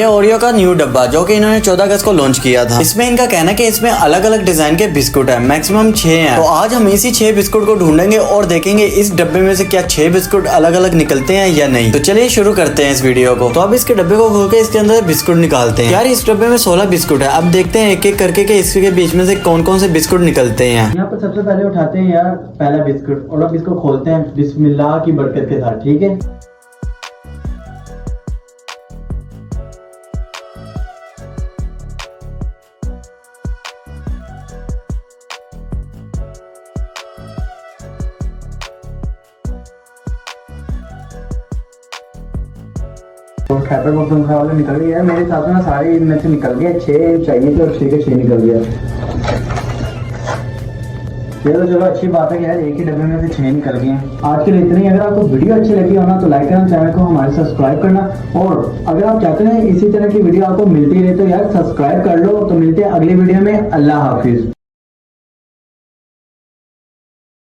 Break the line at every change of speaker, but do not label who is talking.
ये ओरियो का न्यू डब्बा जो कि इन्होंने 14 अगस्त को लॉन्च किया था। इसमें इनका कहना है कि इसमें अलग अलग डिजाइन के बिस्कुट है, मैक्सिमम 6 हैं। तो आज हम इसी 6 बिस्कुट को ढूंढेंगे और देखेंगे इस डब्बे में से क्या 6 बिस्कुट अलग अलग निकलते हैं या नहीं। तो चलिए शुरू करते हैं इस वीडियो को। तो अब इसके डब्बे को खोल के इसके अंदर बिस्कुट निकालते हैं। यार इस डब्बे में 16 बिस्कुट है। अब देखते हैं एक एक करके कि इसके बीच में से कौन कौन से बिस्कुट निकलते हैं।
यहाँ पर सबसे पहले उठाते हैं यार पहला बिस्कुट और अब इसको खोलते हैं बिस्मिल्लाह की बरकत के साथ, ठीक है। तो खैबर पख्तूनख्वा वाले निकल गए यार, मेरे साथ ना सारे इनमें से निकल गए। 6 चाहिए थे और 6 के 6 निकल गया। चलो अच्छी बात है कि यार एक ही डब्बे में से 6 निकल गए हैं। आज के लिए इतनी। अगर आपको वीडियो अच्छी लगी हो ना तो लाइक करना, चैनल को हमारे सब्सक्राइब करना, और अगर आप चाहते हैं इसी तरह की वीडियो आपको मिलती रहे तो यार सब्सक्राइब कर लो। तो मिलते हैं अगली वीडियो में। अल्लाह हाफिज।